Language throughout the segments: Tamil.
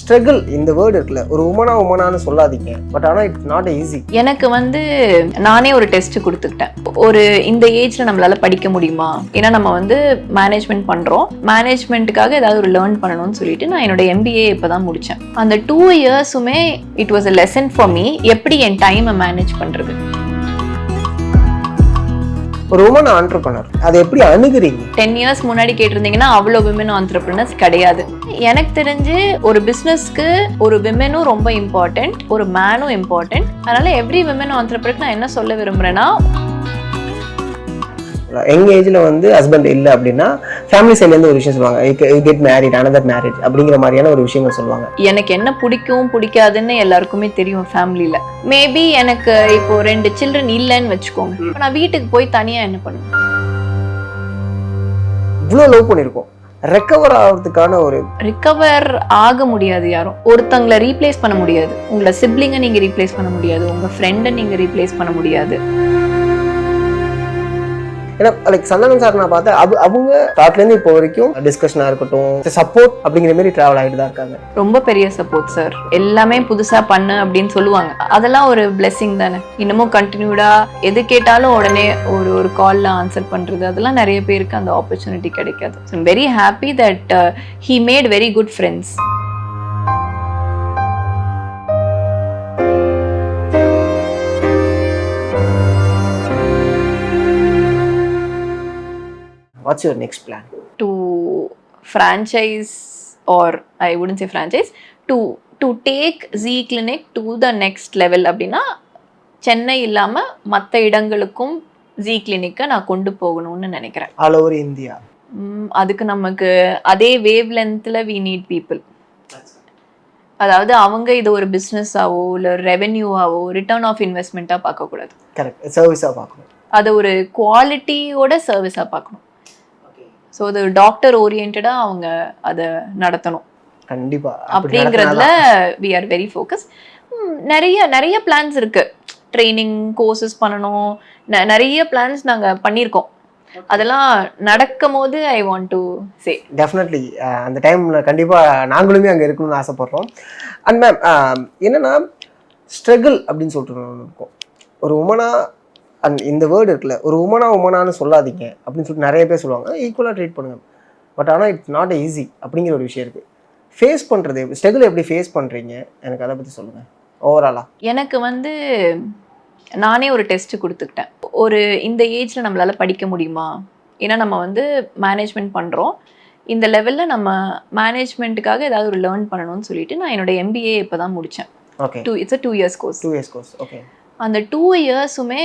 ஸ்ட்ரகிள் இந்த வேர்டு இருக்குல்ல, ஒரு உமனான்னு சொல்லாதீங்க, பட் ஆனால் இட்ஸ் நாட் ஈஸி. எனக்கு நானே ஒரு டெஸ்ட் கொடுத்துக்கிட்டேன். ஒரு இந்த ஏஜ்ல நம்மளால படிக்க முடியுமா, ஏன்னா நம்ம மேனேஜ்மெண்ட் பண்றோம், மேனேஜ்மெண்ட்டுக்காக ஏதாவது ஒரு லேர்ன் பண்ணணும்னு சொல்லிட்டு நான் என்னோட MBA இப்பதான் முடிச்சேன். அந்த 2 இயர்ஸுமே it was a lesson for me, எப்படி என் டைமை மேனேஜ் பண்றது. ஒரு உமன் ஆண்டர்பிரனர் அதை எப்படி அணுகுறீங்க? 10 இயர்ஸ் முன்னாடி கேட்டிருந்தீங்கன்னா அவ்வளோ விமன் ஆண்டர்பிரினர்ஸ் கிடையாது. எனக்கு தெரிஞ்சு ஒரு பிஸ்னஸ்க்கு ஒரு விமனும் ரொம்ப இம்பார்ட்டன்ட், ஒரு மேனும் இம்பார்ட்டன்ட். அதனால எவ்ரி விமன் ஆண்டர்பிரினர் நான் என்ன சொல்ல விரும்புறேன்னா, யங் ஏஜ்ல ஹஸ்பண்ட் இல்லை அப்படின்னா ஃபேமிலி சைட்லேருந்து ஒரு விஷயம் சொல்லுவாங்க, கெட் மேரிட், அனதர் மேரேஜ் அப்படிங்கிற மாதிரியான ஒரு விஷயங்கள் சொல்லுவாங்க. எனக்கு என்ன பிடிக்கும் பிடிக்காதுன்னு எல்லாருக்குமே தெரியும் ஃபேமிலியில. மேபி எனக்கு இப்போ 2 சில்ட்ரன் இல்லைன்னு வச்சுக்கோங்க, நான் வீட்டுக்கு போய் தனியா என்ன பண்ணுவேன்? இவ்வளோ லவ் பண்ணியிருக்கோம், ரெக்கவர் ஆகிறதுக்கான ஒரு ரிகவர் ஆக முடியாது. யாரும் ஒருத்தங்களை ரீப்ளேஸ் பண்ண முடியாது. உங்களை சிப்ளிங்கை நீங்க ரீப்ளேஸ் பண்ண முடியாது, உங்க ஃப்ரெண்டை நீங்க ரீப்ளேஸ் பண்ண முடியாது. ஏன்னா லைக் சந்தானம் சார் நான் பார்த்தேன், அவங்க ஸ்டார்ட்லேருந்து இப்போ வரைக்கும் டிஸ்கஷனாக இருக்கட்டும், சப்போர்ட் அப்படிங்கிற மாதிரி ட்ராவல் ஆகிட்டு தான் இருக்காங்க. ரொம்ப பெரிய சப்போர்ட் சார். எல்லாமே புதுசா பண்ணு அப்படின்னு சொல்லுவாங்க, அதெல்லாம் ஒரு பிளெஸிங் தானே. இன்னமும் கண்டினியூடா எது கேட்டாலும் உடனே ஒரு கால்ல ஆன்சர் பண்றது, அதெல்லாம் நிறைய பேருக்கு அந்த ஆப்பர்ச்சுனிட்டி கிடைக்காது. ஐ am very happy that he made very good friends. What's your next plan? To franchise, or I wouldn't say franchise, to take Z Clinic to the next level. அப்படின்னா சென்னை இல்லாம மற்ற இடங்களுக்கும் Z Clinic நான் கொண்டு போகணும்னு நினைக்கிறேன். All over India. அதுக்கு நமக்கு அதே வேவ் லென்த்ல we need people. அதாவது அவங்க இது ஒரு பிஸ்னஸாவோ இல்லை ரெவென்யூவாவோ ரிட்டர்ன் ஆஃப் இன்வெஸ்ட்மெண்ட்டாக பார்க்கக்கூடாது. கரெக்ட், சர்வீஸாக பார்க்கணும். அதை ஒரு குவாலிட்டியோட சர்வீஸாக பார்க்கணும். ஸோ அது டாக்டர் ஓரியன்டா அவங்க அதை நடத்தணும் கண்டிப்பா. அப்படிங்கிறதுல வி ஆர் வெரி ஃபோக்கஸ். நிறைய பிளான்ஸ் இருக்கு. ட்ரைனிங் கோர்சஸ் பண்ணணும், நிறைய பிளான்ஸ் நாங்கள் பண்ணியிருக்கோம். அதெல்லாம் நடக்கும் போது I want to say definitely அந்த டைம்ல கண்டிப்பாக நாங்களுமே அங்கே இருக்கணும்னு ஆசைப்படுறோம். அண்ட் மேம் என்னன்னா ஸ்ட்ரகிள் அப்படின்னு சொல்லிட்டு இருக்கோம், ஒரு உமனா அண்ட் இந்த வேர்டு இருக்குல்ல, ஒரு உமனான்னு சொல்லாதீங்க அப்படின்னு சொல்லிட்டு நிறைய பேர் சொல்லுவாங்க, ஈக்குவலாக ட்ரீட் பண்ணுங்க, பட் ஆனால் இட்ஸ் நாட் ஈஸி அப்படிங்கிற ஒரு விஷயம் இருக்குது. ஃபேஸ் பண்ணுறது ஸ்ட்ரகிள் எப்படி ஃபேஸ் பண்ணுறீங்க, எனக்கு அதை பற்றி சொல்லுங்கள் ஓவராலாக. எனக்கு நானே ஒரு டெஸ்ட் கொடுத்துக்கிட்டேன். ஒரு இந்த ஏஜ்ல நம்மளால படிக்க முடியுமா, ஏன்னா நம்ம மேனேஜ்மெண்ட் பண்ணுறோம், இந்த லெவலில் நம்ம மேனேஜ்மெண்ட்டுக்காக ஏதாவது ஒரு லேர்ன் பண்ணணும்னு சொல்லிட்டு நான் என்னோட MBA இப்போ தான் முடித்தேன். Okay, it's 2 years course. 2 years course. Okay. அந்த 2 இயர்ஸுமே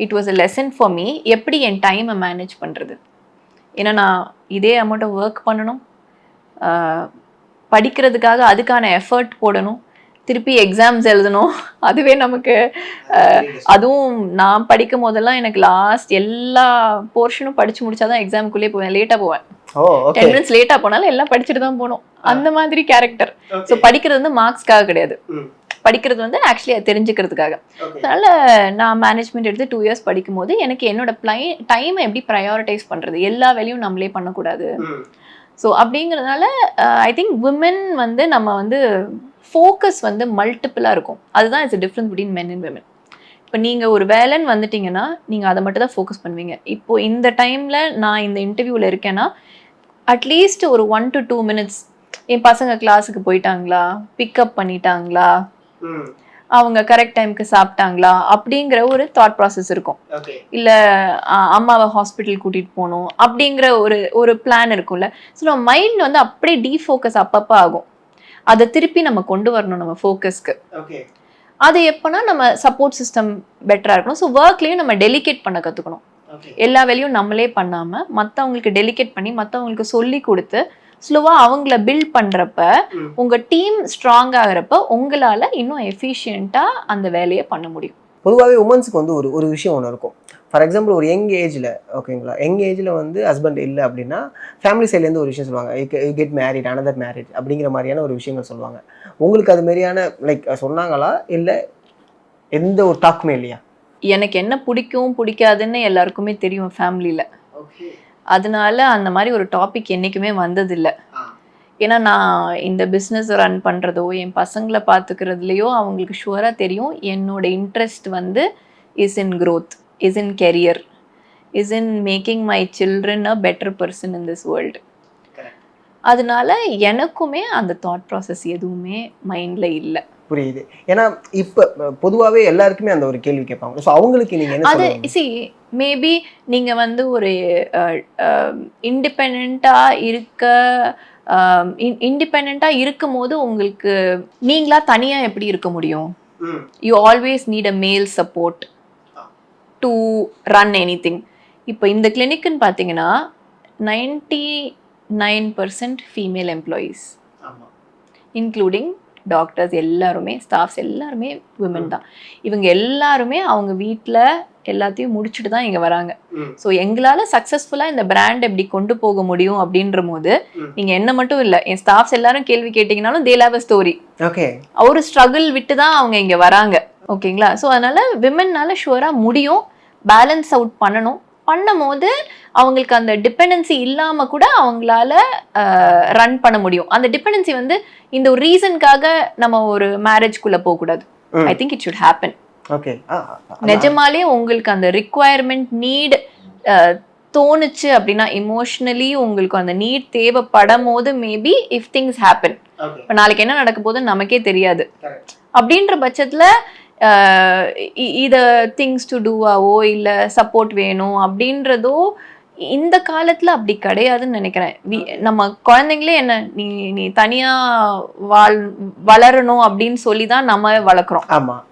it was a lesson for me, எப்படி என் டைமை மேனேஜ் பண்ணுறது. ஏன்னா நான் இதே அமௌண்ட் ஆஃப் ஒர்க் பண்ணணும், படிக்கிறதுக்காக அதுக்கான எஃபர்ட் போடணும், திருப்பி எக்ஸாம்ஸ் எழுதணும். அதுவே நமக்கு அதுவும் நான் படிக்கும் போதெல்லாம் எனக்கு லாஸ்ட் எல்லா போர்ஷனும் படிச்சு முடிச்சாதான் எக்ஸாமுக்குள்ளே போவேன். லேட்டாக போவேன், 10 minutes லேட்டாக போனாலும் எல்லாம் படிச்சுட்டு தான் போகணும். அந்த மாதிரி கேரக்டர். ஸோ படிக்கிறது மார்க்ஸ்க்காக கிடையாது, படிக்கிறது ஆக்சுவலி அது தெரிஞ்சுக்கிறதுக்காக. அதனால நான் மேனேஜ்மெண்ட் எடுத்து 2 இயர்ஸ் படிக்கும் போது எனக்கு என்னோட டைமை எப்படி ப்ரையாரிட்டைஸ் பண்ணுறது, எல்லா வேலையும் நம்மளே பண்ணக்கூடாது. ஸோ அப்படிங்கிறதுனால ஐ திங்க் விமன் நம்ம ஃபோக்கஸ் மல்டிபிளாக இருக்கும். அதுதான் it's difference between men and women. இப்போ நீங்கள் ஒரு வேலைன்னு வந்துட்டீங்கன்னா நீங்கள் அதை மட்டும் தான் ஃபோக்கஸ் பண்ணுவீங்க. இப்போ இந்த டைமில் நான் இந்த இன்டர்வியூவில் இருக்கேன்னா அட்லீஸ்ட் ஒரு 1 to 2 minutes என் பசங்க கிளாஸுக்கு போயிட்டாங்களா, பிக்கப் பண்ணிட்டாங்களா, அவங்க கரெக்ட் டைமுக்கு சாப்பிட்டாங்களா அப்படிங்கிற ஒரு தாட் ப்ராசஸ் இருக்கும். இல்லை அம்மாவை ஹாஸ்பிட்டல் கூட்டிகிட்டு போகணும் அப்படிங்கிற ஒரு பிளான் இருக்கும்ல. ஸோ நம்ம மைண்ட் அப்படியே டீஃபோக்கஸ் அப்பப்போ ஆகும். அதை திருப்பி நம்ம கொண்டு வரணும் நம்ம ஃபோக்கஸ்க்கு. அது எப்போனா நம்ம சப்போர்ட் சிஸ்டம் பெட்டராக இருக்கணும். ஸோ ஒர்க்லேயும் நம்ம டெலிகேட் பண்ண கற்றுக்கணும். எல்லா வேலையும் நம்மளே பண்ணாமல் மற்றவங்களுக்கு டெலிகேட் பண்ணி மற்றவங்களுக்கு சொல்லி கொடுத்து ஸ்லோவாக அவங்கள பில்ட் பண்ணுறப்ப உங்கள் டீம் ஸ்ட்ராங் ஆகிறப்ப உங்களால் இன்னும் எஃபிஷியண்ட்டாக அந்த வேலையை பண்ண முடியும். பொதுவாகவே உமன்ஸுக்கு ஒரு விஷயம் ஒன்று இருக்கும். ஃபார் எக்ஸாம்பிள் ஒரு யங் ஏஜில், ஓகேங்களா, யங் ஏஜில் ஹஸ்பண்ட் இல்லை அப்படின்னா ஃபேமிலி சைட்லேருந்து ஒரு விஷயம் சொல்லுவாங்க, கெட் மேரிட், அனதர் மேரேஜ் அப்படிங்கிற மாதிரியான ஒரு விஷயங்கள் சொல்லுவாங்க. உங்களுக்கு அது மாதிரியான லைக் சொன்னாங்களா, இல்லை எந்த ஒரு டாக்குமே இல்லையா? எனக்கு என்ன பிடிக்கும் பிடிக்காதுன்னு எல்லாருக்குமே தெரியும் ஃபேமிலியில். அதனால அந்த மாதிரி ஒரு டாபிக் என்றைக்குமே வந்ததில்லை. ஏன்னா நான் இந்த பிஸ்னஸ் ரன் பண்ணுறதோ என் பசங்களை பார்த்துக்கிறதுலையோ அவங்களுக்கு ஷுவராக தெரியும் என்னோட இன்ட்ரெஸ்ட் வந்து is in growth, is in career, is in making my children a better person in this world. அதனால எனக்குமே அந்த தாட் ப்ராசஸ் எதுவுமே மைண்டில் இல்லை. புரியுது. ஏன்னா இப்போ பொதுவாகவே எல்லாருக்குமே அந்த ஒரு கேள்வி கேட்பாங்க. ஸோ அவங்களுக்கு நீங்கள் என்ன அது சொல்லுவீங்க? சி மேபி நீங்கள் வந்து ஒரு இண்டிபெண்ட்டாக இருக்கும் போது உங்களுக்கு நீங்களா தனியாக எப்படி இருக்க முடியும்? யூ ஆல்வேஸ் நீட் அ மேல் support to run any thing. இப்போ இந்த கிளினிக்குன்னு பார்த்தீங்கன்னா 99% ஃபீமேல் எம்ப்ளாயீஸ், இன்க்ளூடிங் டாக்டர்ஸ் எல்லாருமே, ஸ்டாஃப்ஸ் எல்லாருமே விமன் தான். இவங்க எல்லாருமே அவங்க வீட்டில் எல்லாத்தையும் முடிச்சுட்டு தான் இங்கே வராங்க. ஸோ எங்களால் சக்ஸஸ்ஃபுல்லாக இந்த பிராண்ட் எப்படி கொண்டு போக முடியும் அப்படின்ற போது நீங்கள் என்ன மட்டும் இல்லை, என் ஸ்டாஃப்ஸ் எல்லாரும் கேள்வி கேட்டிங்கனாலும் they have a story. Okay, ஒரு ஸ்ட்ரகிள் விட்டு தான் அவங்க இங்கே வராங்க. ஓகேங்களா? ஸோ அதனால விமன்னால ஷுவராக முடியும், பேலன்ஸ் அவுட் பண்ணும் போது அவங்களுக்கு அந்த டிபெண்டன்சி இல்லாமல் கூட அவங்களால ரன் பண்ண முடியும். அந்த டிபெண்டன்சி வந்து இந்த ஒரு ரீசனுக்காக நம்ம ஒரு மேரேஜ்குள்ளே போகக்கூடாது. I think it should happen. Okay, நிஜமாலே உங்களுக்கு அந்த ரிக்வயர்மெண்ட் நீட் தோணுச்சு அப்படின்னா, இமோஷனலி உங்களுக்கு அந்த நீட் தேவைப்படும் போது மேபி இஃப் திங்ஸ் ஹேப்பன், இப்போ நாளைக்கு என்ன நடக்க போகுதுன்னு நமக்கே தெரியாது. அப்படின்ற பட்சத்தில் இதை திங்ஸ் டு டூவாவோ இல்லை சப்போர்ட் வேணும் அப்படின்றதோ இந்த காலத்தில் அப்படி கிடையாதுன்னு நினைக்கிறேன். நம்ம குழந்தைங்களே என்ன நீ தனியாக வளரணும் அப்படின்னு சொல்லி தான் நம்ம வளர்க்குறோம். ஆமாம்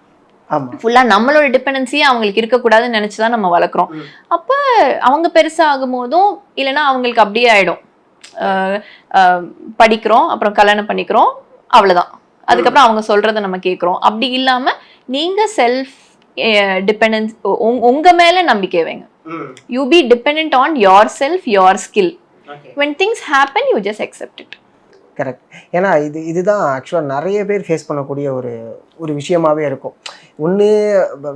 ஆமாம், ஃபுல்லாக நம்மளோட டிபெண்டன்சியே அவங்களுக்கு இருக்கக்கூடாதுன்னு நினச்சி தான் நம்ம வளர்க்குறோம். அப்போ அவங்க பெருசாகும் போதும் இல்லைன்னா அவங்களுக்கு அப்படியே ஆகிடும், படிக்கிறோம் அப்புறம் கல்யாணம் பண்ணிக்கிறோம் அவ்வளோதான், அதுக்கப்புறம் அவங்க சொல்கிறத நம்ம கேட்குறோம். அப்படி இல்லாமல் நீங்கள் செல்ஃப் டிபெண்டன்ஸ் உங்கள் மேலே நம்பிக்கை வைங்க. You be depend on your self, your skill. When things happen you just accept it. Correct. ஏன்னா இதுதான் ஆக்சுவலாக நிறைய பேர் ஃபேஸ் பண்ணக்கூடிய ஒரு விஷயமாவே இருக்கும். ஒன்று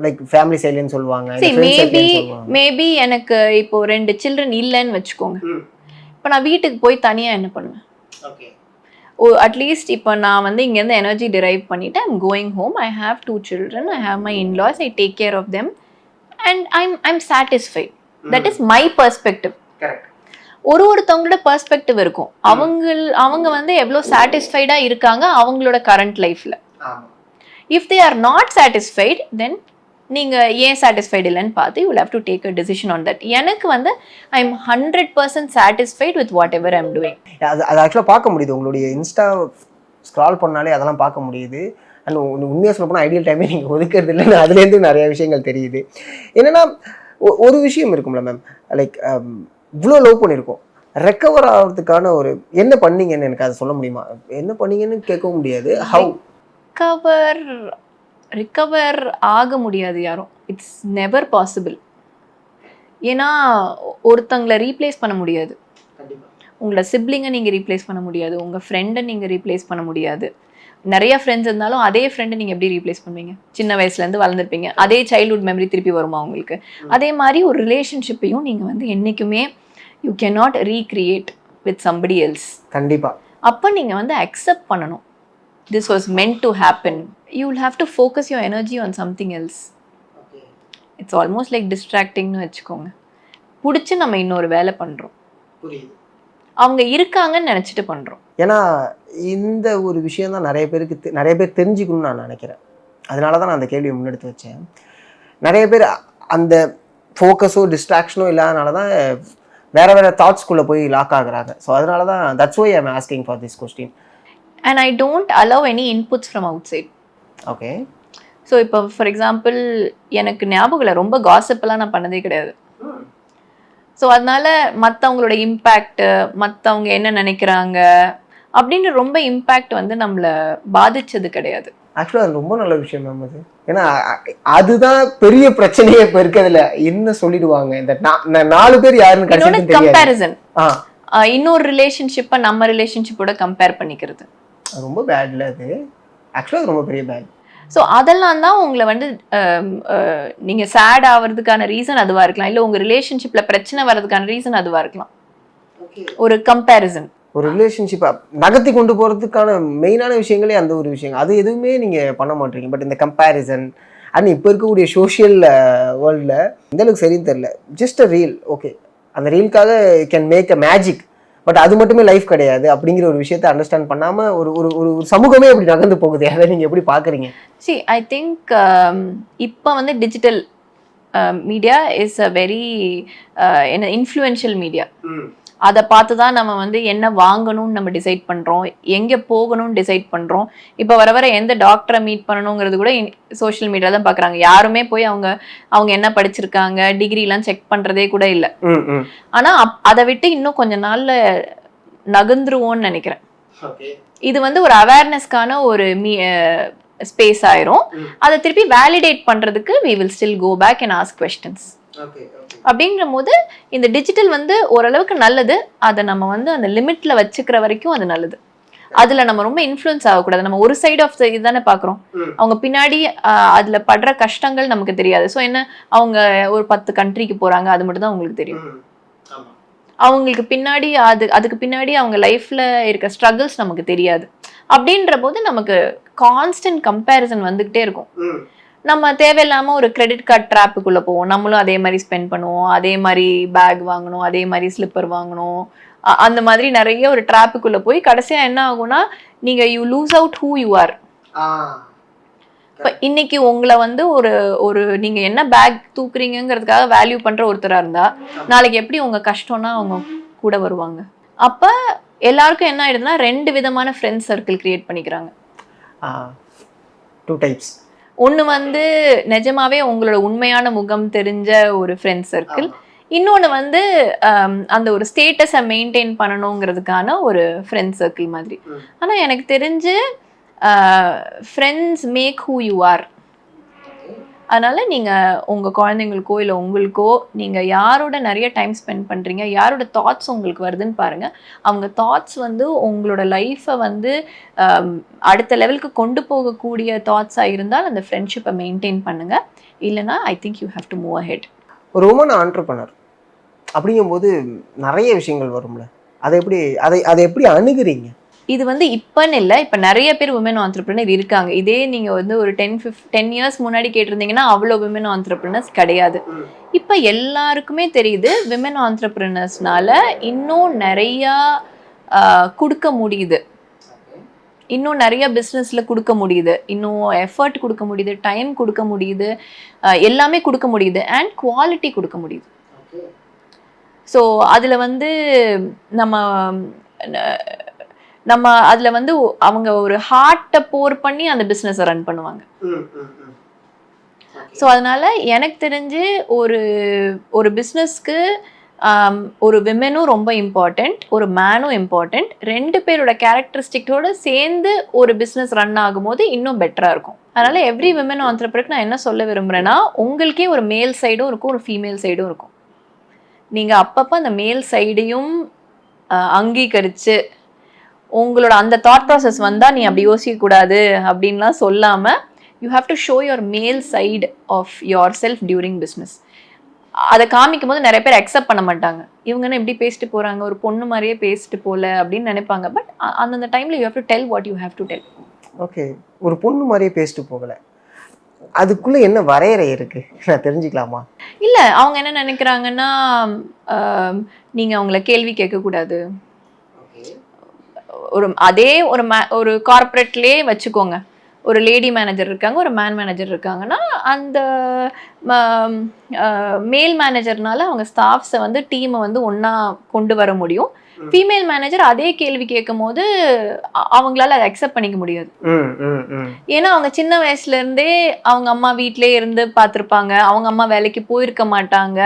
லைக் ஃபேமிலி சைட்லன்னு சொல்லுவாங்க, மேபி எனக்கு இப்போ 2 சில்ட்ரன் இல்லைன்னு வச்சுக்கோங்க. இப்போ நான் வீட்டுக்கு போய் தனியாக என்ன பண்ணுவேன்? அட்லீஸ்ட் இப்போ நான் வந்து இங்கேருந்து எனர்ஜி டிரைவ் பண்ணிவிட்டு I'm going home, I have 2 children, I have my in-laws, I take care of them and I'm satisfied. That is my perspective. ஒருத்தவங்களோட பர்ஸ்பெக்டிவ் இருக்கும். அவங்க வந்து எவ்வளோ சாட்டிஸ்ஃபைடாக இருக்காங்க அவங்களோட கரண்ட் லைஃப்பில். If they are not satisfied then நீங்கள் ஏன் சாட்டிஸ்ஃபைட் இல்லைன்னு பார்த்து you will have to take a decision on that. எனக்கு வந்து I am 100% satisfied with what ever I am doing. அது ஆக்சுவலாக பார்க்க முடியுது, உங்களுடைய இன்ஸ்டா ஸ்க்ரால் பண்ணாலே அதெல்லாம் பார்க்க முடியுது. அண்ட் உண்மையாக சொல்ல போனால் ஐடியல் டைமே நீங்கள் ஒதுக்கிறது இல்லைன்னு அதுலேருந்து நிறைய விஷயங்கள் தெரியுது. என்னென்னா ஒரு விஷயம் இருக்கும்ல மேம், லைக் இவ்வளோ லவ் பண்ணியிருக்கோம், ரெக்கவர் ஆகிறதுக்கான ஒரு என்ன பண்ணீங்கன்னு எனக்கு அதை சொல்ல முடியுமா? என்ன பண்ணீங்கன்னு கேட்கவும் முடியாது. ஹவு ரிகவர் ஆக முடியாது யாரும். It's never possible. ஏன்னா ஒருத்தங்களை ரீப்ளேஸ் பண்ண முடியாது. உங்களோட சிப்ளிங்கை நீங்கள் ரீப்ளேஸ் பண்ண முடியாது, உங்கள் ஃப்ரெண்டை நீங்கள் ரீப்ளேஸ் பண்ண முடியாது. நிறைய ஃப்ரெண்ட்ஸ் இருந்தாலும் அதே ஃப்ரெண்டை நீங்கள் எப்படி ரீப்ளேஸ் பண்ணுவீங்க? சின்ன வயசுலேருந்து வளர்ந்துருப்பீங்க, அதே சைல்ட்ஹுட் மெமரி திருப்பி வருமா உங்களுக்கு? அதே மாதிரி ஒரு ரிலேஷன்ஷிப்பையும் நீங்கள் வந்து என்றைக்குமே you can not recreate with somebody else. கண்டிப்பாக. அப்போ நீங்கள் வந்து அக்செப்ட் பண்ணணும், this was meant to happen. You will have to focus your energy on something else. It's almost like distracting னு வச்சுக்கோங்க. பிடிச்சி நம்ம இன்னொரு வேலை பண்ணுறோம், அவங்க இருக்காங்கன்னு நினச்சிட்டு பண்ணுறோம். ஏன்னா இந்த ஒரு விஷயம் தான் நிறைய பேர் தெரிஞ்சுக்கணும்னு நான் நினைக்கிறேன். அதனால தான் நான் அந்த கேள்வியை முன்னெடுத்து வச்சேன். நிறைய பேர் அந்த ஃபோக்கஸோ டிஸ்ட்ராக்ஷனோ இல்லாதனால தான் வேறு தாட்ஸ்குள்ளே போய் லாக் ஆகுறாங்க. ஸோ அதனால தான் that's why I am asking for this question. And I don't allow any inputs from outside. Okay. So இப்போ ஃபார் எக்ஸாம்பிள் எனக்கு ஞாபகம் இல்லை, ரொம்ப காசிப்பெல்லாம் நான் பண்ணதே கிடையாது. ஸோ அதனால மற்றவங்களோட இம்பேக்டு, மற்றவங்க என்ன நினைக்கிறாங்க அப்படின்னு ரொம்ப இம்பேக்ட் வந்து நம்மளை பாதிச்சது கிடையாது. ஆக்சுவலாக அது ரொம்ப நல்ல விஷயம் மேம். அது ஏன்னா அதுதான் பெரிய பிரச்சனையே இப்போ இருக்கிறதுல. என்ன சொல்லிடுவாங்க இந்த 4 பேர் யாருன்னு கிடையாது. கம்பேரிசன், இன்னொரு ரிலேஷன்ஷிப்பை நம்ம ரிலேஷன்ஷிப்போட கம்பேர் பண்ணிக்கிறது ரொம்ப பேட்ல. அது ஆக்சுவலாக ரொம்ப பெரிய பேட். ஸோ அதெல்லாம் தான் உங்களை வந்து நீங்கள் சேட் ஆகிறதுக்கான ரீசன் அதுவாக இருக்கலாம், இல்லை உங்கள் ரிலேஷன்ஷிப்பில் பிரச்சனை வர்றதுக்கான ரீசன் அதுவாக இருக்கலாம். ஒரு கம்பேரிசன். ஒரு ரிலேஷன்ஷிப்பை நகர்த்தி கொண்டு போகிறதுக்கான மெயினான விஷயங்களே அந்த ஒரு விஷயம். அது எதுவுமே நீங்கள் பண்ண மாட்டீங்க. பட் இந்த கம்பேரிசன் அண்ட் இப்போ இருக்கக்கூடிய சோஷியல் வேர்ல்டில் இந்த அளவுக்கு சரின்னு தெரில. ஜஸ்ட் அ ரீல், ஓகே, அந்த ரீலுக்காக can make a magic, but அது மட்டுமே லைஃப் கிடையாது அப்படிங்கிற ஒரு விஷயத்தை அண்டர்ஸ்டாண்ட் பண்ணாமல் ஒரு ஒரு ஒரு ஒரு சமூகமே அப்படி நகர்ந்து போகுது. அதை நீங்கள் எப்படி பார்க்குறீங்க? ஐ திங்க் இப்போ வந்து digital media is a very என்ன இன்ஃப்ளூயன்ஷியல் மீடியா. அதை பார்த்து தான் நம்ம வந்து என்ன வாங்கணும்னு நம்ம டிசைட் பண்ணுறோம், எங்கே போகணும்னு டிசைட் பண்ணுறோம். இப்போ வர வர எந்த டாக்டரை மீட் பண்ணணுங்கிறது கூட சோஷியல் மீடியா தான் பார்க்குறாங்க. யாருமே போய் அவங்க என்ன படிச்சிருக்காங்க, டிகிரிலாம் செக் பண்ணுறதே கூட இல்லை. ஆனால் அதை விட்டு இன்னும் கொஞ்ச நாளில் நகர்ந்துருவோன்னு நினைக்கிறேன். இது வந்து ஒரு அவேர்னஸ்க்கான ஒரு ஸ்பேஸ் ஆயிரும். அதை திருப்பி வேலிடேட் பண்ணுறதுக்கு we will still go back and ask questions. அப்படிங்கிற போது இந்த டிஜிட்டல் வந்து ஓரளவுக்கு நல்லது. அதை நம்ம வந்து அந்த லிமிட்ல வச்சுக்கிற வரைக்கும் அது நல்லது. அதுல நம்ம ரொம்ப இன்ஃப்ளூயன்ஸ் ஆகக்கூடாது. நம்ம ஒரு சைடு ஆஃப் இதுதானே பாக்குறோம். அவங்க பின்னாடி அதுல படுற கஷ்டங்கள் நமக்கு தெரியாது. ஸோ என்ன, அவங்க ஒரு 10 கண்ட்ரிக்கு போறாங்க, அது மட்டும் தான் உங்களுக்கு தெரியும். அவங்களுக்கு பின்னாடி அதுக்கு பின்னாடி அவங்க லைஃப்ல இருக்க ஸ்ட்ரகிள்ஸ் நமக்கு தெரியாது. அப்படின்ற போது நமக்கு கான்ஸ்டன்ட் கம்பேரிசன் வந்துகிட்டே இருக்கும். நம்ம தேவையில்லாம ஒரு கிரெடிட் கார்டு ட்ராப்புக்குள்ள போவோம். நம்மளும் அதே மாதிரி ஸ்பெண்ட் பண்ணுவோம், அதே மாதிரி பேக் வாங்கணும், அதே மாதிரி ஸ்லிப்பர் வாங்கணும், அந்த மாதிரி நிறைய ஒரு ட்ராப்புக்குள்ள போய் கடைசியா என்ன ஆகும்னா நீங்க you lose out who you R. இப்ப இன்னைக்கு உங்களை வந்து ஒரு நீங்க என்ன பேக் தூக்குறீங்கிறதுக்காக வேல்யூ பண்ற ஒருத்தரா இருந்தா நாளைக்கு எப்படி உங்க கஷ்டம்னா அவங்க கூட வருவாங்க. அப்ப எல்லாருக்கும் என்ன ஆயிடுதுன்னா 2 விதமான ஃப்ரெண்ட்ஸ் சர்க்கிள் கிரியேட் பண்ணிக்கிறாங்க. 2 டைப்ஸ். ஒன்று வந்து நிஜமாவே உங்களோட உண்மையான முகம் தெரிஞ்ச ஒரு ஃப்ரெண்ட்ஸ் சர்க்கிள். இன்னொன்று வந்து அந்த ஒரு ஸ்டேட்டஸை மெயின்டைன் பண்ணணுங்கிறதுக்கான ஒரு ஃப்ரெண்ட்ஸ் சர்க்கிள் மாதிரி. ஆனால் எனக்கு தெரிஞ்சு friends make who you are. அதனால நீங்கள் உங்கள் குழந்தைங்களுக்கோ இல்லை உங்களுக்கோ நீங்கள் யாரோட நிறைய டைம் ஸ்பெண்ட் பண்ணுறீங்க, யாரோட தாட்ஸ் உங்களுக்கு வருதுன்னு பாருங்கள். அவங்க தாட்ஸ் வந்து உங்களோட லைஃப்பை வந்து அடுத்த லெவலுக்கு கொண்டு போகக்கூடிய தாட்ஸாக இருந்தால் அந்த ஃப்ரெண்ட்ஷிப்பை மெயின்டைன் பண்ணுங்கள். இல்லைனா I think you have to move ahead. ஒரு உமன் ஆண்டர்ப்ரனர் அப்படிங்கும்போது நிறைய விஷயங்கள் வரும்ல, அதை எப்படி அணுகுறீங்க? இது வந்து இப்போன்னு இல்லை, இப்போ நிறைய பேர் விமன் ஆண்டர்ப்ரனர் இருக்காங்க. இதே நீங்கள் வந்து ஒரு 10 இயர்ஸ் முன்னாடி கேட்டிருந்தீங்கன்னா அவ்வளோ விமன் ஆண்டர்ப்ரனர்ஸ் கிடையாது. இப்போ எல்லாருக்குமே தெரியுது விமன் ஆண்டர்ப்ரனர்ஸ்னால இன்னும் நிறையா கொடுக்க முடியுது, இன்னும் நிறைய பிஸ்னஸில் கொடுக்க முடியுது, இன்னும் எஃபர்ட் கொடுக்க முடியுது, டைம் கொடுக்க முடியுது, எல்லாமே கொடுக்க முடியுது, அண்ட் குவாலிட்டி கொடுக்க முடியுது. ஸோ அதில் வந்து நம்ம அதில் வந்து அவங்க ஒரு ஹார்ட்டை போர் பண்ணி அந்த பிஸ்னஸை ரன் பண்ணுவாங்க. ஸோ அதனால எனக்கு தெரிஞ்சு ஒரு பிஸ்னஸ்க்கு ஒரு விமெனும் ரொம்ப இம்பார்ட்டண்ட், ஒரு மேனும் இம்பார்ட்டண்ட். 2 பேரோட கேரக்டரிஸ்டிக்ஸோட சேர்ந்து ஒரு பிஸ்னஸ் ரன் ஆகும்போது இன்னும் பெட்டராக இருக்கும். அதனால எவ்ரி விமன் ஆண்டர்ப்ரனர் நான் என்ன சொல்ல விரும்புகிறேன்னா, உங்களுக்கே ஒரு மேல் சைடும் இருக்கும், ஒரு ஃபீமேல் சைடும் இருக்கும். நீங்கள் அப்பப்போ அந்த மேல் சைடையும் அங்கீகரித்து உங்களோட அந்த தாட் ப்ராசஸ் வந்தால் நீ அப்படி யோசிக்கக்கூடாது அப்படின்லாம் சொல்லாமல் you have to show your male side of yourself during business. அதை காமிக்கும் போது நிறைய பேர் அக்செப்ட் பண்ண மாட்டாங்க. இவங்கன்னா எப்படி பேசிட்டு போகிறாங்க, ஒரு பொண்ணு மாதிரியே பேசிட்டு போகல அப்படின்னு நினைப்பாங்க. பட் அந்தந்த டைமில் you have to tell what you have to tell. Okay, ஒரு பொண்ணு மாதிரியே பேசிட்டு போகலை, அதுக்குள்ளே என்ன வரையறை இருக்குது நான் தெரிஞ்சுக்கலாமா? இல்லை, அவங்க என்ன நினைக்கிறாங்கன்னா நீங்கள் அவங்கள கேள்வி கேட்கக்கூடாது. ஒரு கார்ப்பரேட்லேயே வச்சுக்கோங்க, ஒரு லேடி மேனேஜர் இருக்காங்க, ஒரு மேன் மேனேஜர் இருக்காங்கன்னா அந்த மேல் மேனேஜர்னால அவங்க ஸ்டாஃப்ஸை வந்து டீமை வந்து ஒன்றா கொண்டு வர முடியும். ஃபீமேல் மேனேஜர் அதே கேள்வி கேட்கும் போது அவங்களால அதை அக்செப்ட் பண்ணிக்க முடியாது. ஏன்னா அவங்க சின்ன வயசுல இருந்தே அவங்க அம்மா வீட்டிலே இருந்து பார்த்துருப்பாங்க, அவங்க அம்மா வேலைக்கு போயிருக்க மாட்டாங்க.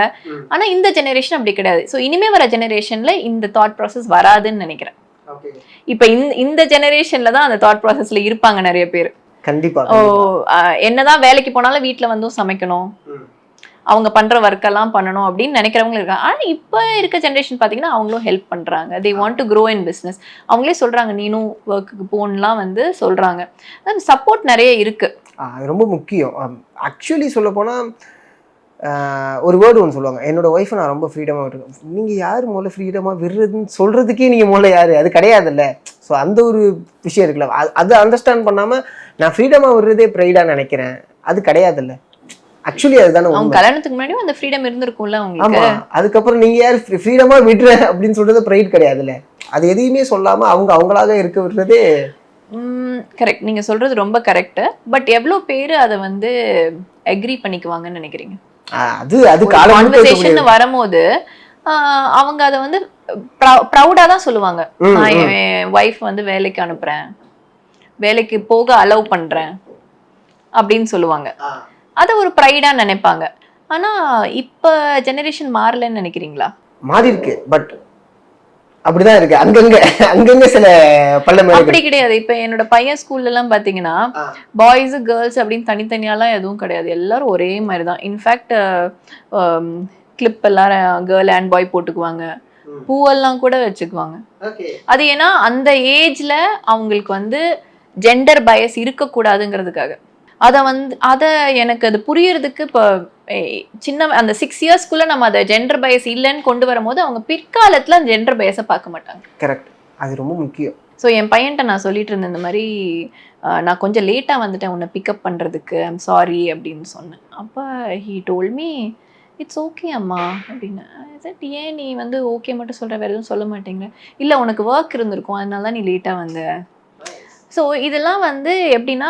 ஆனா இந்த ஜெனரேஷன் அப்படி கிடையாது. ஸோ இனிமே வர ஜெனரேஷன்ல இந்த தாட் ப்ராசஸ் வராதுன்னு நினைக்கிறேன். இப்ப இந்த ஜெனரேஷன்ல தான் அந்த தாட் ப்ராசஸ்ல இருப்பாங்க நிறைய பேர். கண்டிப்பா. என்னதான் வேலைக்கு போனாலும் வீட்டுல வந்தும் சமைக்கணும், அவங்க பண்ற ஒர்க் எல்லாம் பண்ணணும் அப்படின்னு நினைக்கிறவங்க இருக்காங்க. ஆனா இப்ப இருக்க ஜெனரேஷன் பாத்தீங்கன்னா அவங்களும் ஹெல்ப் பண்றாங்க. They want to grow in business. அவங்களே சொல்றாங்க நீனும் ஒர்க்குக்கு போகணும்லாம் வந்து சொல்றாங்க. சப்போர்ட் நிறைய இருக்கு. ரொம்ப முக்கியம். ஆக்சுவலி சொல்ல போனா ஒரு வேர்டு ஒன்று சொல்லுவாங்க, என்னோட ஒய்ஃபை நான் ரொம்ப ஃப்ரீடமாக விட்டுருக்கேன். நீங்கள் யார் முதல்ல ஃப்ரீடமாக விடுறதுன்னு சொல்கிறதுக்கே நீங்கள் முதல்ல யார்? அது கிடையாதுல்ல. ஸோ அந்த ஒரு விஷயம் இருக்குல்ல, அது அண்டர்ஸ்டாண்ட் பண்ணாமல் நான் ஃப்ரீடமாக விடுறதே ப்ரைடாக நினைக்கிறேன். அது கிடையாதுல்ல. ஆக்சுவலி அதுதானே அவங்க கல்யாணத்துக்கு முன்னாடி அந்த ஃப்ரீடம் இருந்திருக்கும்ல அவங்களுக்கு. ஆமாம், அதுக்கப்புறம் நீங்கள் யார் ஃப்ரீடமாக விடுறேன் அப்படின்னு சொல்கிறது ப்ரைட் கிடையாதுல்ல. அது எதையுமே சொல்லாமல் அவங்களாக இருக்க விடுறதே கரெக்ட். நீங்கள் சொல்கிறது ரொம்ப கரெக்டு. பட் எவ்வளோ பேர் அதை வந்து அக்ரி பண்ணிக்குவாங்கன்னு நினைக்கிறீங்க? அது கான்வர்சேஷன் வரும்போது அவங்க அதை வந்து ப்ரௌடா தான் சொல்லுவாங்க. நான் என் ஒய்ஃப் வந்து வேலைக்கு அனுப்புறேன், வேலைக்கு போக அலோவ் பண்றேன் அப்படின்னு சொல்லுவாங்க. அதை ஒரு ப்ரைடா நினைப்பாங்க. ஆனா இப்ப ஜெனரேஷன் மாறலன்னு நினைக்கிறீங்களா? மாறி இருக்கு, பட் அப்படிதான் இருக்கு. அங்கங்க சில அப்படி கிடையாது. இப்ப என்னோட பையன் ஸ்கூல்ல எல்லாம் பாத்தீங்கன்னா பாய்ஸ் கேர்ள்ஸ் அப்படின்னு தனித்தனியாலாம் எதுவும் கிடையாது. எல்லாரும் ஒரே மாதிரி தான். இன்ஃபேக்ட் கிளிப் எல்லாம் கேர்ள் அண்ட் பாய் போட்டுக்குவாங்க, பூவெல்லாம் கூட வச்சுக்குவாங்க. அது ஏன்னா அந்த ஏஜ்ல அவங்களுக்கு வந்து ஜெண்டர் பயஸ் இருக்கக்கூடாதுங்கிறதுக்காக. அதை எனக்கு அது புரியறதுக்கு இப்போ சின்ன அந்த 6 இயர்ஸ்க்குள்ள நம்ம அதை ஜெண்டர் பயஸ் இல்லைன்னு கொண்டு வரும்போது அவங்க பிற்காலத்துல அந்த ஜெண்டர் பயஸை பார்க்க மாட்டாங்க. கரெக்ட், அது ரொம்ப முக்கியம். ஸோ என் பையன்ட்ட நான் சொல்லிட்டு இருந்தேன், இந்த மாதிரி நான் கொஞ்சம் லேட்டாக வந்துட்டேன் உன்னை பிக்கப் பண்ணுறதுக்கு, ஐம் சாரி அப்படின்னு சொன்னேன். அப்போ he told me it's okay அம்மா அப்படின்னு. ஏன் நீ வந்து ஓகே மட்டும் சொல்கிற, வேறு எதுவும் சொல்ல மாட்டேங்க? இல்லை உனக்கு ஒர்க் இருந்திருக்கும் அதனால தான் நீ லேட்டாக வந்த. ஸோ இதெல்லாம் வந்து எப்படின்னா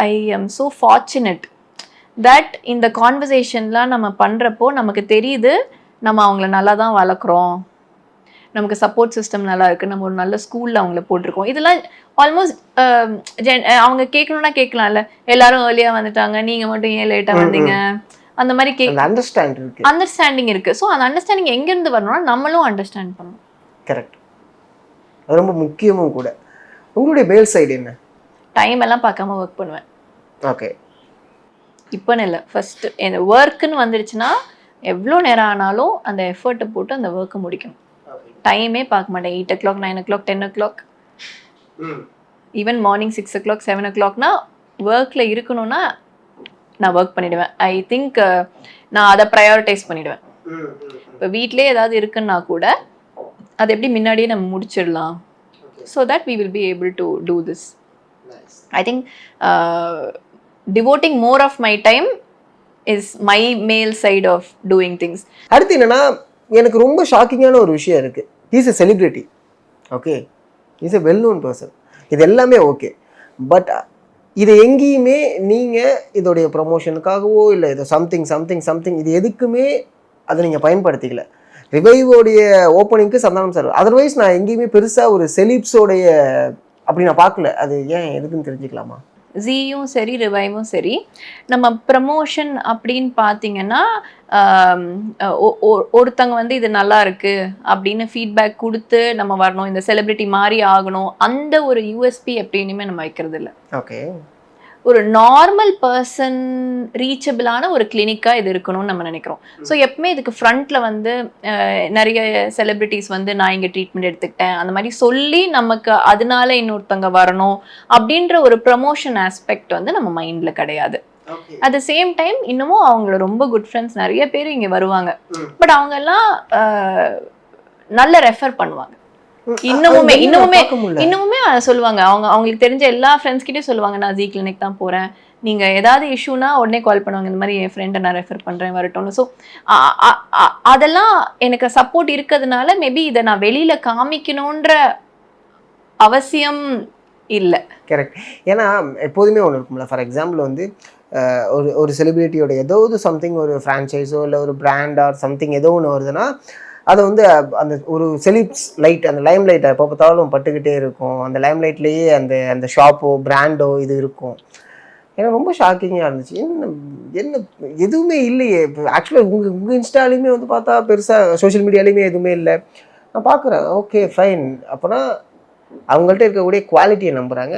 I am so fortunate that இந்த கான்வர்சேஷன்லாம் நம்ம பண்ணுறப்போ நமக்கு தெரியுது நம்ம அவங்கள நல்லா தான் வளர்க்குறோம், நமக்கு சப்போர்ட் சிஸ்டம் நல்லா இருக்குது, நம்ம ஒரு நல்ல ஸ்கூலில் அவங்கள போட்டிருக்கோம். இதெல்லாம் ஆல்மோஸ்ட் அவங்க கேட்கணுன்னா கேட்கலாம்ல, எல்லாரும் ஏர்லியாக வந்துட்டாங்க நீங்கள் மட்டும் ஏன் லேட்டாக வந்தீங்க, அந்த மாதிரி அண்டர்ஸ்டாண்டிங் இருக்குது. ஸோ அந்த அண்டர்ஸ்டாண்டிங் எங்கேருந்து வரணும்னா நம்மளும் அண்டர்ஸ்டாண்ட் பண்ணணும். கரெக்ட், அது ரொம்ப முக்கியமும் கூட. உங்களுடைய மேல் சைடு என்ன? டைம் எல்லாம் பார்க்காம ஒர்க் பண்ணுவேன். ஓகே, இப்போன்னு இல்லை, ஃபர்ஸ்ட் இந்த ஒர்க்குன்னு வந்துடுச்சுன்னா எவ்வளோ நேரம் ஆனாலும் அந்த எஃபர்ட்டை போட்டு அந்த ஒர்க்கை முடிக்கணும். டைமே பார்க்க மாட்டேன். 8 o'clock 9 o'clock 10 o'clock even morning 6 o'clock 7 o'clockனா ஒர்க்கில் இருக்கணும்னா நான் ஒர்க் பண்ணிடுவேன். ஐ திங்க் நான் அதை ப்ரையாரிட்டைஸ் பண்ணிடுவேன். இப்போ வீட்டிலே ஏதாவது இருக்குன்னா கூட அதை எப்படி முன்னாடியே நம்ம முடிச்சிடலாம், so that we will be able to do this. I think devoting more of my time is my male side of doing things. அடுத்து என்னன்னா, எனக்கு ரொம்ப ஷாக்கிங்கான ஒரு விஷயம் இருக்கு. Is a celebrity, okay, is a well known person. இது எல்லாமே ஓகே, பட் இது எங்கேயுமே நீங்கள் இதோடைய ப்ரொமோஷனுக்காகவோ இல்லை ஏதோ சம்திங் இது எதுக்குமே அதை நீங்கள் பயன்படுத்திக்கல. ரிவைவோடைய ஓப்பனிங்க்கு சந்தானம் சார், அதர்வைஸ் நான் எங்கேயுமே பெருசாக ஒரு செலிப்ஸோடைய அப்படி நான் பார்க்கல. அது ஏன் எதுக்குன்னு தெரிஞ்சுக்கலாமா? ஜீயும் சரி ரிவைவும் சரி, நம்ம ப்ரமோஷன் அப்படின்னு பார்த்தீங்கன்னா ஒருத்தங்க வந்து இது நல்லா இருக்கு அப்படின்னு ஃபீட்பேக் கொடுத்து நம்ம வரணும், இந்த செலிபிரிட்டி மாதிரி ஆகணும், அந்த ஒரு யூஎஸ்பி எப்படின்னுமே நம்ம வைக்கிறது இல்லை. ஓகே, ஒரு நார்மல் பர்சன் ரீச்சபிளான ஒரு கிளினிக்காக இது இருக்கணும்னு நம்ம நினைக்கிறோம். ஸோ எப்பவுமே இதுக்கு ஃப்ரண்ட்ல வந்து நிறைய செலிபிரிட்டிஸ் வந்து நான் இங்கே ட்ரீட்மெண்ட் எடுத்துக்கிட்டேன் அந்த மாதிரி சொல்லி நமக்கு அதனால இன்னொருத்தங்க வரணும் அப்படின்ற ஒரு ப்ரமோஷன் ஆஸ்பெக்ட் வந்து நம்ம மைண்டில் கிடையாது. அட் த சேம் டைம் இன்னமும் அவங்கள ரொம்ப குட் ஃப்ரெண்ட்ஸ் நிறைய பேர் இங்கே வருவாங்க, பட் அவங்க எல்லாம் நல்ல ரெஃபர் பண்ணுவாங்க. இன்னுமே சொல்லுவாங்க, அவங்களுக்கு தெரிஞ்ச எல்லா ஃப்ரெண்ட்ஸ் கிட்டே சொல்லுவாங்க நான் ஜி கிளினிக் தான் போறேன், நீங்க ஏதாவது இஷ்யூனா உடனே கால் பண்ணுவாங்க, இந்த மாதிரி என் ஃப்ரெண்டை நான் ரெஃபர் பண்றேன் வரட்டும்னு. ஸோ அதெல்லாம் எனக்கு சப்போர்ட் இருக்கிறதுனால மேபி இதை நான் வெளியில காமிக்கணுன்ற அவசியம் இல்லை. கரெக்ட். ஏன்னா எப்போதுமே ஒன்று இருக்கும்ல, ஃபார் எக்ஸாம்பிள் வந்து ஒரு செலிபிரிட்டியோட ஏதோ சம்திங் ஒரு ஃப்ரான்ச்சைஸோ இல்லை ஒரு பிராண்ட் ஆர் சம்திங் ஏதோ ஒன்று வருதுன்னா அதை வந்து அந்த ஒரு செலிப்ஸ் லைட், அந்த லைம் லைட்டை எப்போ பார்த்தாலும் பட்டுக்கிட்டே இருக்கும். அந்த லைம் லைட்லேயே அந்த ஷாப்போ பிராண்டோ இது இருக்கும். எனக்கு ரொம்ப ஷாக்கிங்காக இருந்துச்சு. என்ன எதுவுமே இல்லையே. இப்போ ஆக்சுவலாக உங்கள் இன்ஸ்டாலையுமே வந்து பார்த்தா பெருசாக சோஷியல் மீடியாலையுமே எதுவுமே இல்லை. நான் பார்க்குறேன், ஓகே ஃபைன். அப்போனா அவங்கள்ட்ட இருக்கக்கூடிய குவாலிட்டியை நம்புகிறாங்க,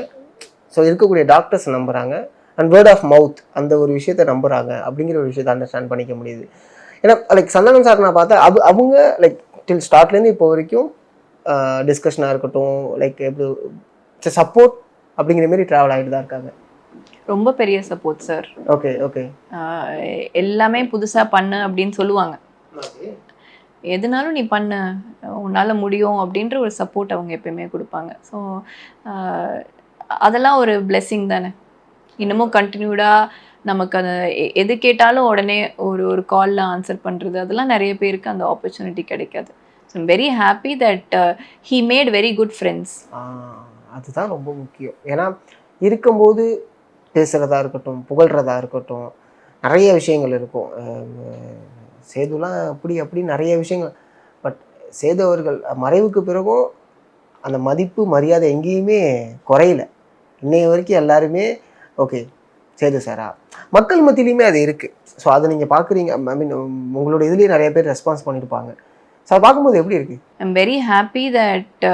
ஸோ இருக்கக்கூடிய டாக்டர்ஸ் நம்புகிறாங்க, அண்ட் வேர்ட் ஆஃப் மவுத் அந்த ஒரு விஷயத்தை நம்புகிறாங்க அப்படிங்கிற ஒரு விஷயத்தை அண்டர்ஸ்டாண்ட் பண்ணிக்க முடியுது. ஏன்னா லைக் சந்தானம் சார் நான் பார்த்தா அவங்க லைக் டில் ஸ்டார்ட்லேருந்து இப்போ வரைக்கும் டிஸ்கஷனாக இருக்கட்டும், லைக் எப்படி சப்போர்ட் அப்படிங்கிற மாரி ட்ராவல் ஆகிட்டு தான் இருக்காங்க. ரொம்ப பெரிய சப்போர்ட் சார். Okay okay. எல்லாமே புதுசாக பண்ணு அப்படின்னு சொல்லுவாங்க. எதுனாலும் நீ பண்ணு, உன்னால் முடியும் அப்படின்ற ஒரு சப்போர்ட் அவங்க எப்பயுமே கொடுப்பாங்க. ஸோ அதெல்லாம் ஒரு பிளெஸ்ஸிங் தானே. இன்னமும் கண்டினியூடாக நமக்கு அந்த எது கேட்டாலும் உடனே ஒரு காலில் ஆன்சர் பண்ணுறது, அதெல்லாம் நிறைய பேருக்கு அந்த ஆப்பர்ச்சுனிட்டி கிடைக்காது. So I'm very happy that he made very good friends. அதுதான் ரொம்ப முக்கியம். ஏன்னா இருக்கும்போது பேசுகிறதா இருக்கட்டும், புகழ்கிறதா இருக்கட்டும், நிறைய விஷயங்கள் இருக்கும். சேதுலாம் அப்படி நிறைய விஷயங்கள். பட் சேது அவர்கள் மறைவுக்கு பிறகும் அந்த மதிப்பு மரியாதை எங்கேயுமே குறையல. இன்னைய வரைக்கும் எல்லாருமே ஓகே சேது சாரா, மக்கள் மத்தியிலையுமே அது இருக்குது. ஸோ அதை நீங்கள் பார்க்குறீங்க. ஐ மீன் உங்களோட இதுலேயே நிறைய பேர் ரெஸ்பான்ஸ் பண்ணியிருப்பாங்க. ஸோ அதை பார்க்கும்போது எப்படி இருக்குது? ஐம் வெரி ஹாப்பி தட்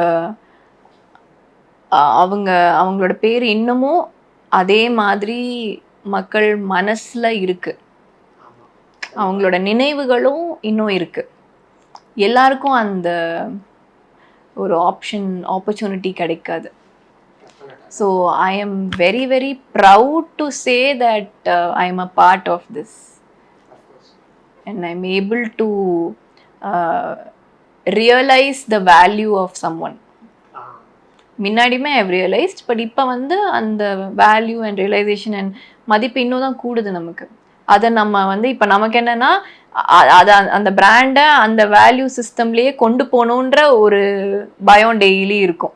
அவங்களோட பேர் இன்னமும் அதே மாதிரி மக்கள் மனசில் இருக்குது. அவங்களோட நினைவுகளும் இன்னும் இருக்குது. எல்லாருக்கும் அந்த ஒரு ஆப்பர்ச்சுனிட்டி கிடைக்காது. So I am very very proud to say that I am a part of this and I am able to realise the value of someone. முன்னாடியுமே ஐ ரியலைஸ்ட், பட் இப்போ வந்து அந்த வேல்யூ அண்ட் ரியலைசேஷன் அண்ட் மதிப்பு இன்னும் தான் கூடுது நமக்கு. அதை நம்ம வந்து இப்போ நமக்கு என்னன்னா அதை அந்த பிராண்டை அந்த வேல்யூ சிஸ்டம்லேயே கொண்டு போகணுன்ற ஒரு பயம் டெய்லி இருக்கும்.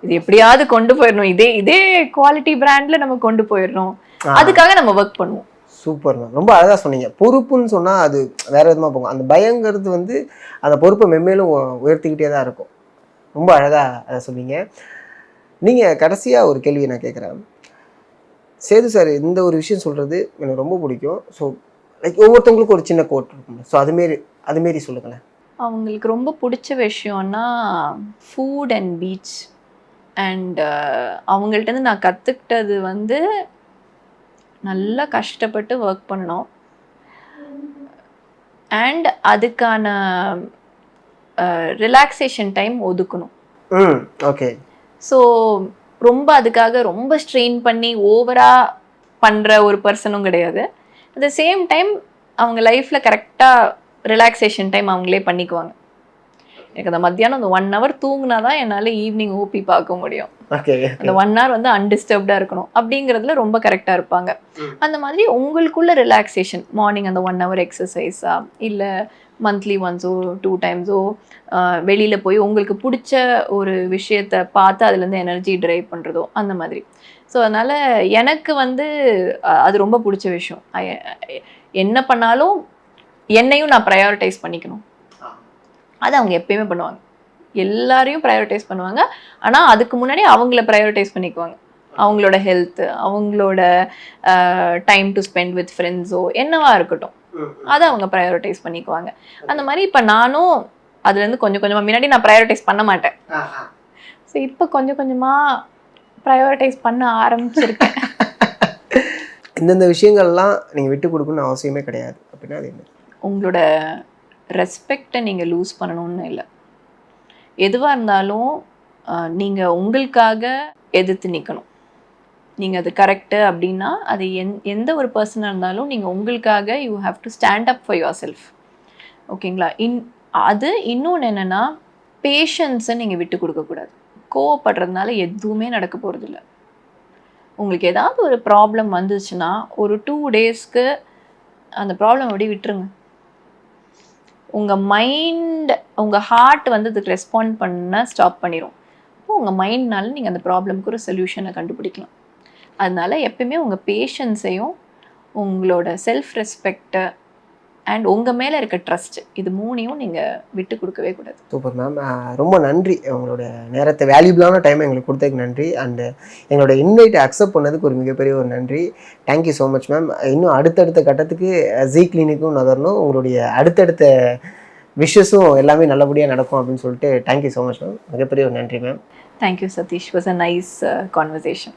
இது எப்படியாவது கொண்டு போயிடணும், இதே குவாலிட்டி பிராண்ட்ல நம்ம கொண்டு போயிடணும், அதுக்காக நம்ம ஒர்க் பண்ணுவோம். சூப்பர் மேம், ரொம்ப அழகாக சொன்னீங்க. பொறுப்புன்னு சொன்னால் அது வேற விதமாக போகும். அந்த பயங்கிறது வந்து அந்த பொறுப்பை மென்மேலும் உயர்த்திக்கிட்டே தான் இருக்கும். ரொம்ப அழகாக அதை சொன்னீங்க. நீங்கள் கடைசியாக ஒரு கேள்வி நான் கேட்குறேன். சேது சார் இந்த ஒரு விஷயம் சொல்கிறது எனக்கு ரொம்ப பிடிக்கும். ஸோ லைக் ஒவ்வொருத்தவங்களுக்கும் ஒரு சின்ன கோட் இருக்கும். ஸோ அதுமாரி சொல்லுங்களேன். அவங்களுக்கு ரொம்ப பிடிச்ச விஷயம்னா ஃபுட் அண்ட் பீச். அண்ட் அவங்கள்ட்டேருந்து நான் கற்றுக்கிட்டது வந்து நல்லா கஷ்டப்பட்டு ஒர்க் பண்ணணும் அண்ட் அதுக்கான ரிலாக்ஸேஷன் டைம் ஒதுக்கணும். ஓகே. ஸோ ரொம்ப அதுக்காக ரொம்ப ஸ்ட்ரெயின் பண்ணி ஓவராக பண்ணுற ஒரு பர்சனும் கிடையாது. அட் த சேம் டைம் அவங்க லைஃப்பில் கரெக்டாக ரிலாக்ஸேஷன் டைம் அவங்களே பண்ணிக்குவாங்க. எனக்கு அந்த மத்தியானம் அந்த 1 hour தூங்கினா தான் என்னால் ஈவினிங் ஓபி பார்க்க முடியும். அந்த 1 hour வந்து அன்டிஸ்டர்ப்டாக இருக்கணும் அப்படிங்கிறதுல ரொம்ப கரெக்டாக இருப்பாங்க. அந்த மாதிரி உங்களுக்குள்ள ரிலாக்ஸேஷன் மார்னிங் அந்த 1 hour எக்ஸசைஸா இல்லை மந்த்லி ஒன்ஸோ 2 times வெளியில் போய் உங்களுக்கு பிடிச்ச ஒரு விஷயத்தை பார்த்து அதுலேருந்து எனர்ஜி ட்ரைவ் பண்ணுறதோ அந்த மாதிரி. ஸோ அதனால் எனக்கு வந்து அது ரொம்ப பிடிச்ச விஷயம். என்ன பண்ணாலும் என்னையும் நான் ப்ரையாரிட்டைஸ் பண்ணிக்கணும். அது அவங்க எப்பயுமே பண்ணுவாங்க. எல்லாரையும் ப்ரையாரிட்டைஸ் பண்ணுவாங்க. ஆனால் அதுக்கு முன்னாடி அவங்கள ப்ரையாரிட்டைஸ் பண்ணிக்குவாங்க. அவங்களோட ஹெல்த்து, அவங்களோட டைம் டு ஸ்பெண்ட் வித் ஃப்ரெண்ட்ஸோ என்னவா இருக்கட்டும், அதை அவங்க ப்ரையாரிட்டைஸ் பண்ணிக்குவாங்க. அந்த மாதிரி இப்போ நானும் அதுலேருந்து கொஞ்சம் கொஞ்சமாக, முன்னாடி நான் ப்ரையாரிட்டைஸ் பண்ண மாட்டேன். ஸோ இப்போ கொஞ்சம் கொஞ்சமாக ப்ரையாரிட்டைஸ் பண்ண ஆரம்பிச்சிருக்கேன். இந்தந்த விஷயங்கள்லாம் நீங்கள் விட்டு கொடுக்கணும்னு அவசியமே கிடையாது அப்படின்னா அது என்ன? உங்களோட ரெஸ்பெக்டை நீங்கள் லூஸ் பண்ணணும்னு இல்லை. எதுவாக இருந்தாலும் நீங்கள் உங்களுக்காக எதிர்த்து நிற்கணும். நீங்கள் அது கரெக்டு அப்படின்னா அது எந்த ஒரு பர்சனாக இருந்தாலும் நீங்கள் உங்களுக்காக you have to stand up for your self. ஓகேங்களா? அது இன்னொன்று என்னென்னா, பேஷன்ஸை நீங்கள் விட்டு கொடுக்கக்கூடாது. கோவப்படுறதுனால எதுவுமே நடக்க போகிறதில்ல. உங்களுக்கு ஏதாவது ஒரு ப்ராப்ளம் வந்துச்சுன்னா ஒரு 2 daysக்கு அந்த ப்ராப்ளம் அப்படி விட்டுருங்க. உங்கள் மைண்ட், உங்கள் ஹார்ட் வந்து அதுக்கு ரெஸ்பாண்ட் பண்ண ஸ்டாப் பண்ணிடும். அப்போ உங்கள் மைண்ட்னால நீங்கள் அந்த ப்ராப்ளம்க்கு ஒரு சொல்யூஷனை கண்டுபிடிக்கலாம். அதனால எப்பயுமே உங்கள் பேஷன்ஸையும் உங்களோட செல்ஃப் ரெஸ்பெக்டை அண்ட் உங்கள் மேலே இருக்க ட்ரஸ்ட், இது 3ஐயும் நீங்கள் விட்டு கொடுக்கவே கூடாது. சூப்பர் மேம், ரொம்ப நன்றி. உங்களோட நேரத்தை, வேல்யூபிளான டைம் எங்களுக்கு கொடுத்ததுக்கு நன்றி. அண்டு எங்களோட இன்வைட்டை அக்செப்ட் பண்ணதுக்கு ஒரு மிகப்பெரிய ஒரு நன்றி. Thank you so much ma'am. இன்னும் அடுத்தடுத்த கட்டத்துக்கு ஜீ கிளினிக்கும் நகரணும். உங்களுடைய அடுத்தடுத்த விஷஸும் எல்லாமே நல்லபடியாக நடக்கும் அப்படின்னு சொல்லிட்டு தேங்க்யூ ஸோ மச் மேம். மிகப்பெரிய ஒரு நன்றி ma'am. Thank you Sathish. Was a nice conversation.